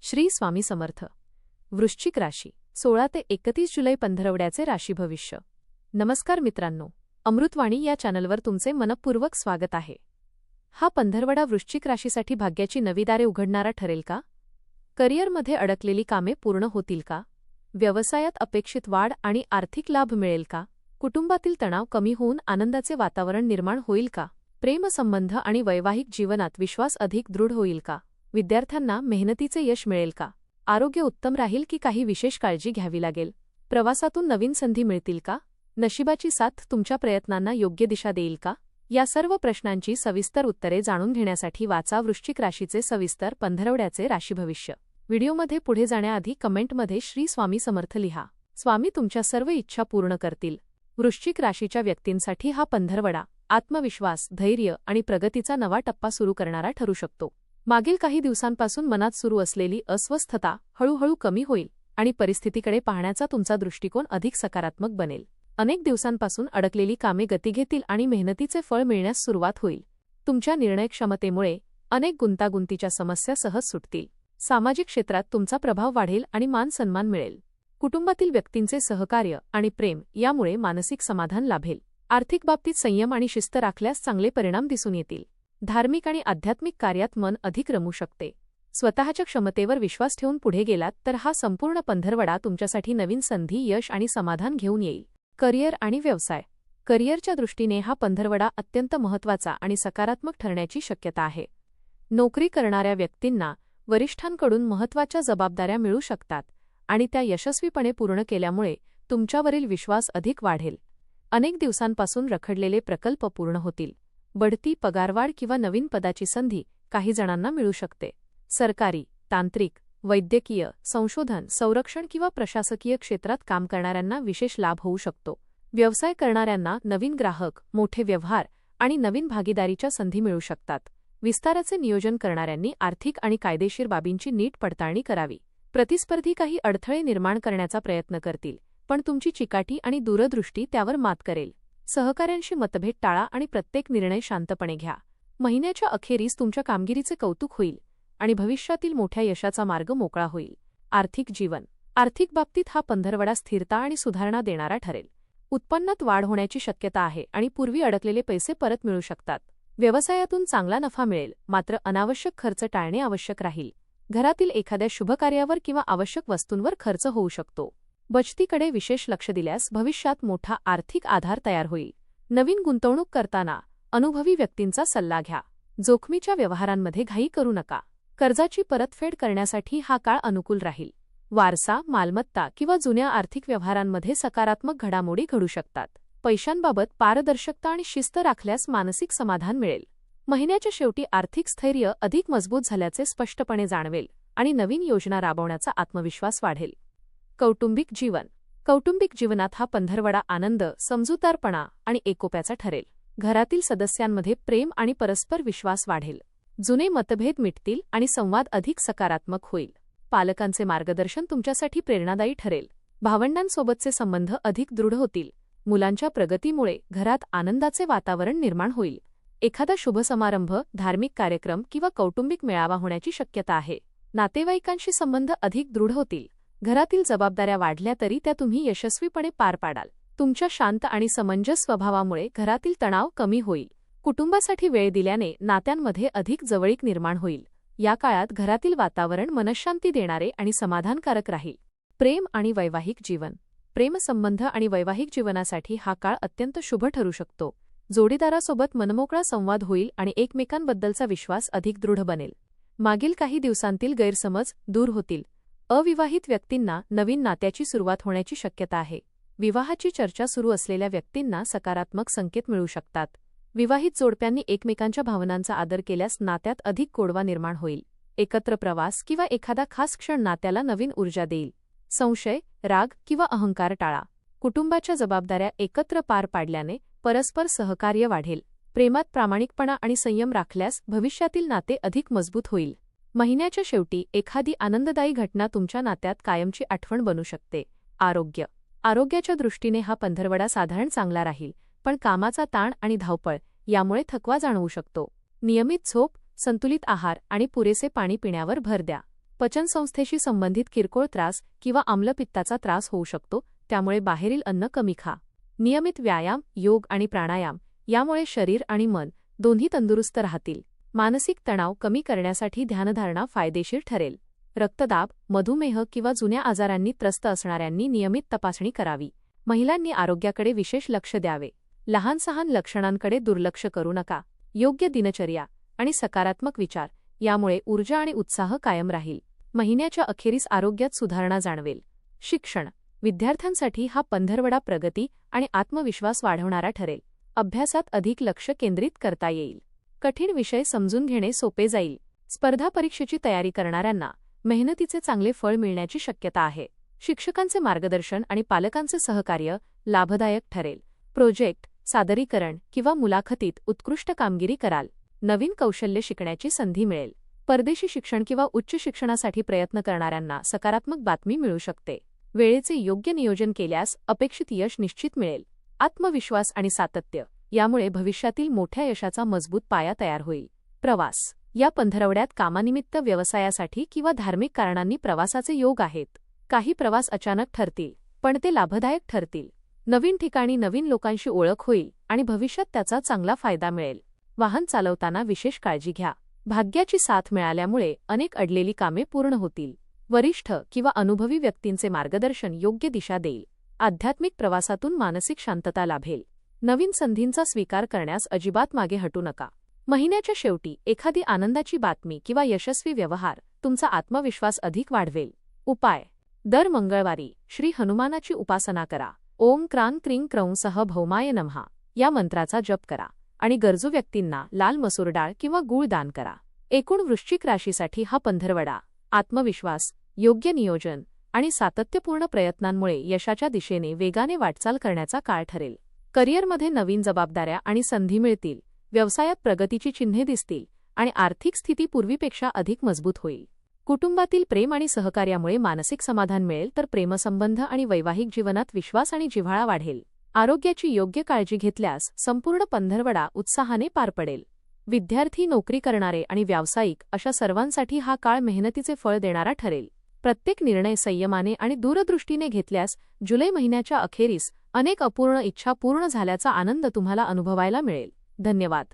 श्री स्वामी समर्थ. वृश्चिक राशी 16 ते 31 जुलै पंधरवड्याचे राशी भविष्य. नमस्कार मित्रांनो, अमृतवाणी या चॅनलवर तुमचे मनपूर्वक स्वागत आहे. हा पंधरवडा वृश्चिक राशीसाठी भाग्याची नवी दारे उघडणारा ठरेल का? करिअरमध्ये अडकलेली कामे पूर्ण होतील का? व्यवसायात अपेक्षित वाढ आणि आर्थिक लाभ मिळेल का? कुटुंबातील तणाव कमी होऊन आनंदाचे वातावरण निर्माण होईल का? प्रेमसंबंध आणि वैवाहिक जीवनात विश्वास अधिक दृढ होईल का? विद्यार्थ्यांना मेहनतीचे यश मिळेल का? आरोग्य उत्तम राहील की काही विशेष काळजी घ्यावी लागेल? प्रवासातून नवीन संधी मिळतील का? नशिबाची साथ तुमच्या प्रयत्नांना योग्य दिशा देईल का? या सर्व प्रश्नांची सविस्तर उत्तरे जाणून घेण्यासाठी वाचा वृश्चिक राशीचे सविस्तर पंधरवड्याचे राशी भविष्य. व्हिडिओमध्ये पुढे जाण्याआधी कमेंटमध्ये श्री स्वामी समर्थ लिहा. स्वामी तुमच्या सर्व इच्छा पूर्ण करतील. वृश्चिक राशीच्या व्यक्तींसाठी हा पंधरवडा आत्मविश्वास, धैर्य आणि प्रगतीचा नवा टप्पा सुरू करणारा ठरू शकतो. मागील काही दिवसांपासून मनात सुरू असलेली अस्वस्थता हळूहळू कमी होईल आणि परिस्थितीकडे पाहण्याचा तुमचा दृष्टिकोन अधिक सकारात्मक बनेल. अनेक दिवसांपासून अडकलेली कामे गती घेतील आणि मेहनतीचे फळ मिळण्यास सुरुवात होईल. तुमच्या निर्णयक्षमतेमुळे अनेक गुंतागुंतीच्या समस्या सहज सुटतील. सामाजिक क्षेत्रात तुमचा प्रभाव वाढेल आणि मान सन्मान मिळेल. कुटुंबातील व्यक्तींचे सहकार्य आणि प्रेम यामुळे मानसिक समाधान लाभेल. आर्थिक बाबतीत संयम आणि शिस्त राखल्यास चांगले परिणाम दिसून येतील. धार्मिक आणि आध्यात्मिक कार्यात मन अधिक रमू शकते. स्वतःच्या क्षमतेवर विश्वास ठेवून पुढे गेलात तर हा संपूर्ण पंधरवडा तुमच्यासाठी नवीन संधी, यश आणि समाधान घेऊन येईल. करिअर आणि व्यवसाय. करिअरच्या दृष्टीने हा पंधरवडा अत्यंत महत्त्वाचा आणि सकारात्मक ठरण्याची शक्यता आहे. नोकरी करणाऱ्या व्यक्तींना वरिष्ठांकडून महत्त्वाच्या जबाबदाऱ्या मिळू शकतात आणि त्या यशस्वीपणे पूर्ण केल्यामुळे तुमच्यावरील विश्वास अधिक वाढेल. अनेक दिवसांपासून रखडलेले प्रकल्प पूर्ण होतील. बढती, पगारवाढ किंवा नवीन पदाची संधी काही जणांना मिळू शकते. सरकारी, तांत्रिक, वैद्यकीय, संशोधन, संरक्षण किंवा प्रशासकीय क्षेत्रात काम करणाऱ्यांना विशेष लाभ होऊ शकतो. व्यवसाय करणाऱ्यांना नवीन ग्राहक, मोठे व्यवहार आणि नवीन भागीदारीच्या संधी मिळू शकतात. विस्ताराचे नियोजन करणाऱ्यांनी आर्थिक आणि कायदेशीर बाबींची नीट पडताळणी करावी. प्रतिस्पर्धी काही अडथळे निर्माण करण्याचा प्रयत्न करतील, पण तुमची चिकाटी आणि दूरदृष्टी त्यावर मात करेल. सहकाऱ्यांशी मतभेद टाळा आणि प्रत्येक निर्णय शांतपणे घ्या. महिन्याच्या अखेरीस तुमच्या कामगिरीचे कौतुक होईल आणि भविष्यातील मोठ्या यशाचा मार्ग मोकळा होईल. आर्थिक जीवन. आर्थिक बाबतीत हा पंधरवडा स्थिरता आणि सुधारणा देणारा ठरेल. उत्पन्नात वाढ होण्याची शक्यता आहे आणि पूर्वी अडकलेले पैसे परत मिळू शकतात. व्यवसायातून चांगला नफा मिळेल, मात्र अनावश्यक खर्च टाळणे आवश्यक राहील. घरातील एखाद्या शुभकार्यावर किंवा आवश्यक वस्तूंवर खर्च होऊ शकतो. बचतीकडे विशेष लक्ष दिल्यास भविष्यात मोठा आर्थिक आधार तयार होईल. नवीन गुंतवणूक करताना अनुभवी व्यक्तींचा सल्ला घ्या. जोखमीच्या व्यवहारांमध्ये घाई करू नका. कर्जाची परतफेड करण्यासाठी हा काळ अनुकूल राहील. वारसा, मालमत्ता किंवा जुन्या आर्थिक व्यवहारांमध्ये सकारात्मक घडामोडी घडू शकतात. पैशांबाबत पारदर्शकता आणि शिस्त राखल्यास मानसिक समाधान मिळेल. महिन्याच्या शेवटी आर्थिक स्थैर्य अधिक मजबूत झाल्याचे स्पष्टपणे जाणवेल आणि नवीन योजना राबवण्याचा आत्मविश्वास वाढेल. कौटुंबिक जीवन. कौटुंबिक जीवनात हा पंधरवडा आनंद, समजूतदारपणा आणि एकोप्याचा ठरेल. घरातील सदस्यांमध्ये प्रेम आणि परस्पर विश्वास वाढेल. जुने मतभेद मिटतील आणि संवाद अधिक सकारात्मक होईल. पालकांचे मार्गदर्शन तुमच्यासाठी प्रेरणादायी ठरेल. भावंडांसोबतचे संबंध अधिक दृढ होतील. मुलांच्या प्रगतीमुळे घरात आनंदाचे वातावरण निर्माण होईल. एखादा शुभ समारंभ, धार्मिक कार्यक्रम किंवा कौटुंबिक मेळावा होण्याची शक्यता आहे. नातेवाईकांशी संबंध अधिक दृढ होतील. घरातील जबाबदाऱ्या वाढल्या तरी त्या तुम्ही यशस्वीपणे पार पाडाल. तुमच्या शांत आणि समंजस स्वभावामुळे घरातील तणाव कमी होईल. कुटुंबासाठी वेळ दिल्याने नात्यांमध्ये अधिक जवळीक निर्माण होईल. या काळात घरातील वातावरण मनःशांती देणारे आणि समाधानकारक राहील. प्रेम आणि वैवाहिक जीवन. प्रेमसंबंध आणि वैवाहिक जीवनासाठी हा काळ अत्यंत शुभ ठरू शकतो. जोडीदारासोबत मनमोकळा संवाद होईल आणि एकमेकांबद्दलचा विश्वास अधिक दृढ बनेल. मागील काही दिवसांतील गैरसमज दूर होतील. अविवाहित व्यक्तींना नवीन नात्याची सुरुवात होण्याची शक्यता आहे. विवाहाची चर्चा सुरू असलेल्या व्यक्तींना सकारात्मक संकेत मिळू शकतात. विवाहित जोडप्यांनी एकमेकांच्या भावनांचा आदर केल्यास नात्यात अधिक गोडवा निर्माण होईल. एकत्र प्रवास किंवा एखादा खास क्षण नात्याला नवीन ऊर्जा देईल. संशय, राग किंवा अहंकार टाळा. कुटुंबाच्या जबाबदाऱ्या एकत्र पार पाडल्याने परस्पर सहकार्य वाढेल. प्रेमात प्रामाणिकपणा आणि संयम राखल्यास भविष्यातील नाते अधिक मजबूत होईल. महिन्याच्या शेवटी एखादी आनंददायी घटना तुमच्या नात्यात कायमची आठवण बनू शकते. आरोग्य. आरोग्याच्या दृष्टीने हा पंधरवडा साधारण चांगला राहील, पण कामाचा ताण आणि धावपळ यामुळे थकवा जाणवू शकतो. नियमित झोप, संतुलित आहार आणि पुरेसे पाणी पिण्यावर भर द्या. पचनसंस्थेशी संबंधित किरकोळ त्रास किंवा आम्लपित्ताचा त्रास होऊ शकतो, त्यामुळे बाहेरील अन्न कमी खा. नियमित व्यायाम, योग आणि प्राणायाम यामुळे शरीर आणि मन दोन्ही तंदुरुस्त राहतील. मानसिक तणाव कमी करण्यासाठी ध्यानधारणा फायदेशीर ठरेल. रक्तदाब, मधुमेह किंवा जुन्या आजारांनी त्रस्त असणाऱ्यांनी नियमित तपासणी करावी. महिलांनी आरोग्याकडे विशेष लक्ष द्यावे. लहान-सहान लक्षणांकडे दुर्लक्ष करू नका. योग्य दिनचर्या आणि सकारात्मक विचार यामुळे ऊर्जा आणि उत्साह कायम राहील. महिन्याच्या अखेरीस आरोग्यात सुधारणा जाणवेल. शिक्षण विद्यार्थ्यांसाठी हा पंधरवडा प्रगती आणि आत्मविश्वास वाढवणारा ठरेल. अभ्यासात अधिक लक्ष केंद्रित करता येईल. कठीण विषय समजून घेणे सोपे जाईल. स्पर्धा परीक्षेची तयारी करणाऱ्यांना मेहनतीचे चांगले फळ मिळण्याची शक्यता आहे. शिक्षकांचे मार्गदर्शन आणि पालकांचे सहकार्य लाभदायक ठरेल. प्रोजेक्ट, सादरीकरण किंवा मुलाखतीत उत्कृष्ट कामगिरी कराल. नवीन कौशल्य शिकण्याची संधी मिळेल. परदेशी शिक्षण किंवा उच्च शिक्षणासाठी प्रयत्न करणाऱ्यांना सकारात्मक बातमी मिळू शकते. वेळेचे योग्य नियोजन केल्यास अपेक्षित यश निश्चित मिळेल. आत्मविश्वास आणि सातत्य यामुळे भविष्यातील मोठ्या यशाचा मजबूत पाया तयार होईल. प्रवास या पंधरवड्यात कामानिमित्त, व्यवसायासाठी किंवा धार्मिक कारणांनी प्रवासाचे योग आहेत. काही प्रवास अचानक ठरतील, पण ते लाभदायक ठरतील. नवीन ठिकाणी नवीन लोकांशी ओळख होईल आणि भविष्यात त्याचा चांगला फायदा मिळेल. वाहन चालवताना विशेष काळजी घ्या. भाग्याची साथ मिळाल्यामुळे अनेक अडलेली कामे पूर्ण होतील. वरिष्ठ किंवा अनुभवी व्यक्तींचे मार्गदर्शन योग्य दिशा देईल. आध्यात्मिक प्रवासातून मानसिक शांतता लाभेल. नवीन संधींचा स्वीकार करण्यास अजिबात मागे हटू नका. महिन्याच्या शेवटी एखादी आनंदाची बातमी किंवा यशस्वी व्यवहार तुमचा आत्मविश्वास अधिक वाढवेल. उपाय: दर मंगळवारी श्री हनुमानाची उपासना करा. ओम क्रां क्रीं क्रौं सह भौमाय नमः या मंत्राचा जप करा आणि गरजू व्यक्तींना लाल मसूर डाळ किंवा गूळ दान करा. एकूण वृश्चिक राशीसाठी हा पंधरवडा आत्मविश्वास, योग्य नियोजन आणि सातत्यपूर्ण प्रयत्नांमुळे यशाच्या दिशेने वेगाने वाटचाल करण्याचा काळ ठरेल. करिअरमध्ये नवीन जबाबदाऱ्या आणि संधी मिळतील. व्यवसायात प्रगतीची चिन्हे दिसतील आणि आर्थिक स्थिती पूर्वीपेक्षा अधिक मजबूत होईल. कुटुंबातील प्रेम आणि सहकार्यामुळे मानसिक समाधान मिळेल, तर प्रेमसंबंध आणि वैवाहिक जीवनात विश्वास आणि जिव्हाळा वाढेल. आरोग्याची योग्य काळजी घेतल्यास संपूर्ण पंधरवडा उत्साहाने पार पडेल. विद्यार्थी, नोकरी करणारे आणि व्यावसायिक अशा सर्वांसाठी हा काळ मेहनतीचे फळ देणारा ठरेल. प्रत्येक निर्णय संयमाने आणि दूरदृष्टीने घेतल्यास जुलै महिन्याच्या अखेरीस अनेक अपूर्ण इच्छा पूर्ण झाल्याचा आनंद तुम्हाला अनुभवायला मिळेल. धन्यवाद.